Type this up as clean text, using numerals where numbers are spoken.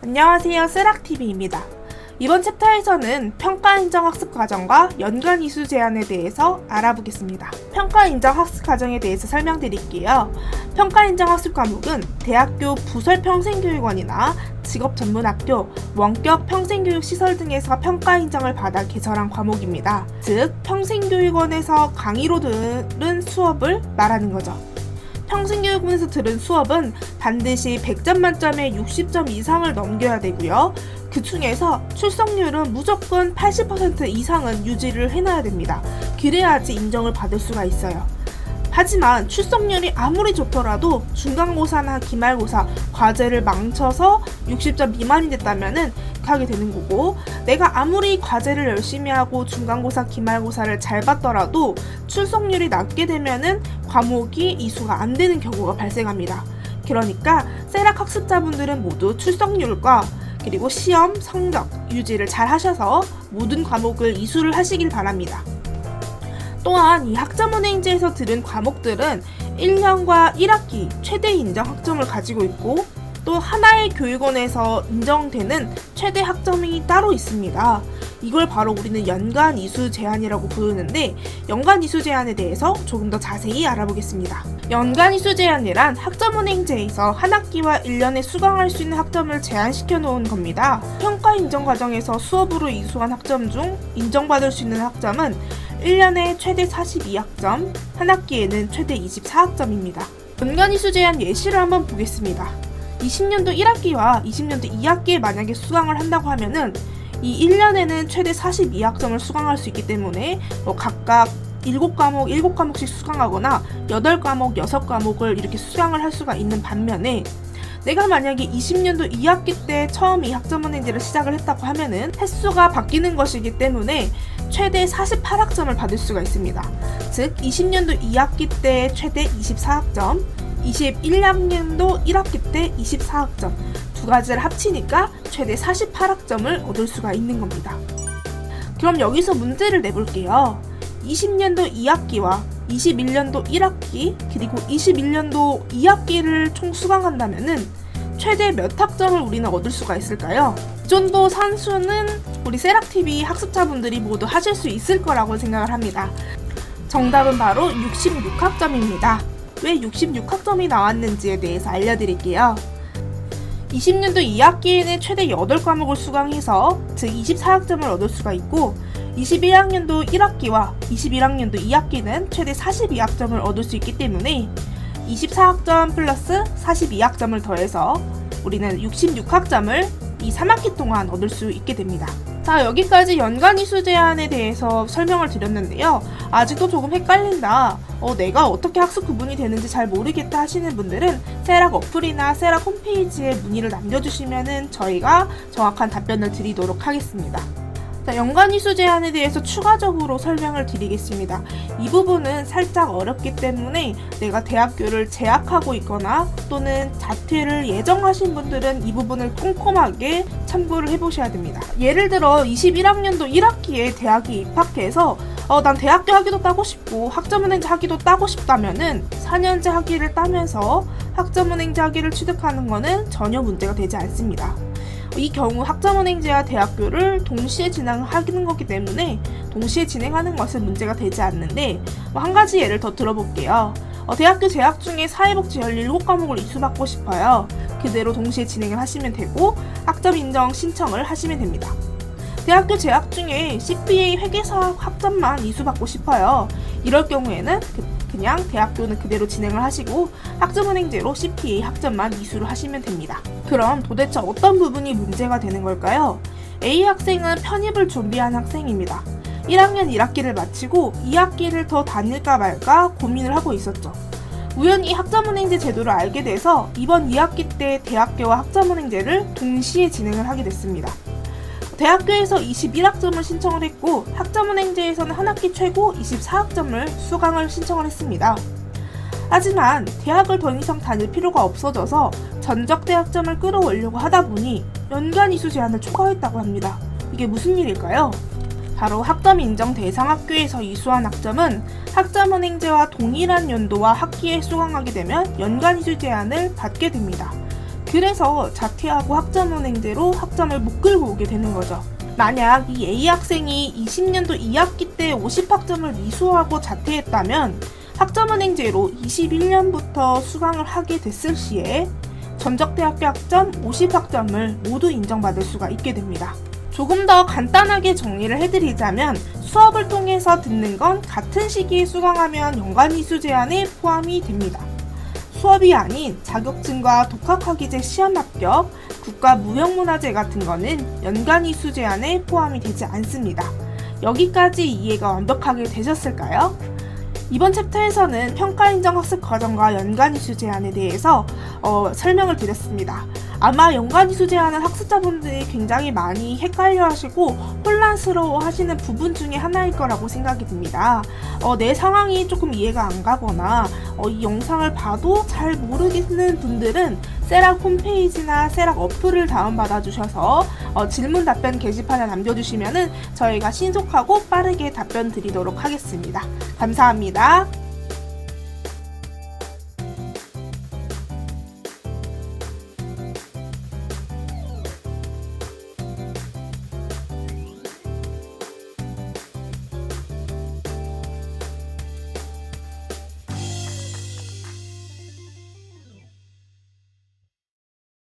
안녕하세요, 세락TV입니다. 이번 챕터에서는 평가인정 학습과정과 연간 이수 제한에 대해서 알아보겠습니다. 평가인정 학습과정에 대해서 설명드릴게요. 평가인정 학습 과목은 대학교 부설평생교육원이나 직업전문학교, 원격 평생교육시설 등에서 평가인정을 받아 개설한 과목입니다. 즉, 평생교육원에서 강의로 들은 수업을 말하는 거죠. 평생교육원에서 들은 수업은 반드시 100점 만점에 60점 이상을 넘겨야 되고요. 그 중에서 출석률은 무조건 80% 이상은 유지를 해놔야 됩니다. 그래야지 인정을 받을 수가 있어요. 하지만 출석률이 아무리 좋더라도 중간고사나 기말고사, 과제를 망쳐서 60점 미만이 됐다면은 하게 되는 거고, 내가 아무리 과제를 열심히 하고 중간고사, 기말고사를 잘 봤더라도 출석률이 낮게 되면은 과목이 이수가 안 되는 경우가 발생합니다. 그러니까 세락 학습자분들은 모두 출석률과 그리고 시험 성적 유지를 잘 하셔서 모든 과목을 이수를 하시길 바랍니다. 또한 이 학점은행제에서 들은 과목들은 1년과 1학기 최대 인정 학점을 가지고 있고, 또 하나의 교육원에서 인정되는 최대 학점이 따로 있습니다. 이걸 바로 우리는 연간 이수 제한이라고 부르는데, 연간 이수 제한에 대해서 조금 더 자세히 알아보겠습니다. 연간 이수 제한이란 학점은행제에서 한 학기와 1년에 수강할 수 있는 학점을 제한시켜 놓은 겁니다. 평가 인정 과정에서 수업으로 이수한 학점 중 인정받을 수 있는 학점은 1년에 최대 42학점, 한 학기에는 최대 24학점입니다. 연간 이수 제한 예시를 한번 보겠습니다. 20년도 1학기와 20년도 2학기에 만약에 수강을 한다고 하면은 이 1년에는 최대 42학점을 수강할 수 있기 때문에 각각 7과목씩 수강하거나 8과목, 6과목을 이렇게 수강을 할 수가 있는 반면에, 내가 만약에 20년도 2학기 때 처음 이 학점은행제를 시작을 했다고 하면은 횟수가 바뀌는 것이기 때문에 최대 48학점을 받을 수가 있습니다. 즉 20년도 2학기 때 최대 24학점, 21학년도 1학기 때 24학점, 두 가지를 합치니까 최대 48학점을 얻을 수가 있는 겁니다. 그럼 여기서 문제를 내볼게요. 20년도 2학기와 21년도 1학기 그리고 21년도 2학기를 총 수강한다면은 최대 몇 학점을 우리는 얻을 수가 있을까요? 이 정도 산수는 우리 세락TV 학습자분들이 모두 하실 수 있을 거라고 생각을 합니다. 정답은 바로 66학점입니다. 왜 66학점이 나왔는지에 대해서 알려드릴게요. 20년도 2학기에는 최대 8과목을 수강해서 즉 24학점을 얻을 수가 있고, 21학년도 1학기와 21학년도 2학기는 최대 42학점을 얻을 수 있기 때문에 24학점 플러스 42학점을 더해서 우리는 66학점을 이 3학기 동안 얻을 수 있게 됩니다. 자, 여기까지 연간 이수 제한에 대해서 설명을 드렸는데요. 아직도 조금 헷갈린다, 내가 어떻게 학습 구분이 되는지 잘 모르겠다 하시는 분들은 세락 어플이나 세락 홈페이지에 문의를 남겨주시면 저희가 정확한 답변을 드리도록 하겠습니다. 자, 연간 이수 제한에 대해서 추가적으로 설명을 드리겠습니다. 이 부분은 살짝 어렵기 때문에 내가 대학교를 재학하고 있거나 또는 자퇴를 예정하신 분들은 이 부분을 꼼꼼하게 참고를 해보셔야 됩니다. 예를 들어 21학년도 1학기에 대학에 입학해서 난 대학교 학위도 따고 싶고 학점은행제 학위도 따고 싶다면은 4년제 학위를 따면서 학점은행제 학위를 취득하는 거는 전혀 문제가 되지 않습니다. 이 경우 학점은행제와 대학교를 동시에 진행하는 거기 때문에 동시에 진행하는 것은 문제가 되지 않는데, 한 가지 예를 더 들어볼게요. 대학교 재학 중에 사회복지열 7과목을 이수받고 싶어요. 그대로 동시에 진행을 하시면 되고 학점 인정 신청을 하시면 됩니다. 대학교 재학 중에 CPA 회계사 학점만 이수받고 싶어요. 이럴 경우에는 그냥 대학교는 그대로 진행을 하시고 학점은행제로 CPA 학점만 이수를 하시면 됩니다. 그럼 도대체 어떤 부분이 문제가 되는 걸까요? A 학생은 편입을 준비한 학생입니다. 1학년 1학기를 마치고 2학기를 더 다닐까 말까 고민을 하고 있었죠. 우연히 학점은행제 제도를 알게 돼서 이번 2학기 때 대학교와 학점은행제를 동시에 진행을 하게 됐습니다. 대학교에서 21학점을 신청을 했고 학점은행제에서는 한 학기 최고 24학점을 수강을 신청을 했습니다. 하지만 대학을 더 이상 다닐 필요가 없어져서 전적 대학점을 끌어올려고 하다 보니 연간 이수 제한을 초과했다고 합니다. 이게 무슨 일일까요? 바로 학점 인정 대상 학교에서 이수한 학점은 학점은행제와 동일한 연도와 학기에 수강하게 되면 연간 이수 제한을 받게 됩니다. 그래서 자퇴하고 학점은행제로 학점을 못 끌고 오게 되는 거죠. 만약 이 A 학생이 20년도 2학기 때 50학점을 미수하고 자퇴했다면 학점은행제로 21년부터 수강을 하게 됐을 시에 전적대학교 학점 50학점을 모두 인정받을 수가 있게 됩니다. 조금 더 간단하게 정리를 해드리자면 수업을 통해서 듣는 건 같은 시기에 수강하면 연간이수 제한에 포함이 됩니다. 수업이 아닌 자격증과 독학학위제 시험 합격, 국가무형문화재 같은 거는 연간이수 제한에 포함이 되지 않습니다. 여기까지 이해가 완벽하게 되셨을까요? 이번 챕터에서는 평가인정 학습 과정과 연간이수 제한에 대해서 설명을 드렸습니다. 아마 연간이수 제한은 학습자분들이 굉장히 많이 헷갈려 하시고 혼란스러워 하시는 부분 중에 하나일 거라고 생각이 듭니다. 내 상황이 조금 이해가 안 가거나 이 영상을 봐도 잘 모르겠는 분들은 세락 홈페이지나 세락 어플을 다운받아 주셔서 질문 답변 게시판에 남겨주시면 저희가 신속하고 빠르게 답변 드리도록 하겠습니다. 감사합니다.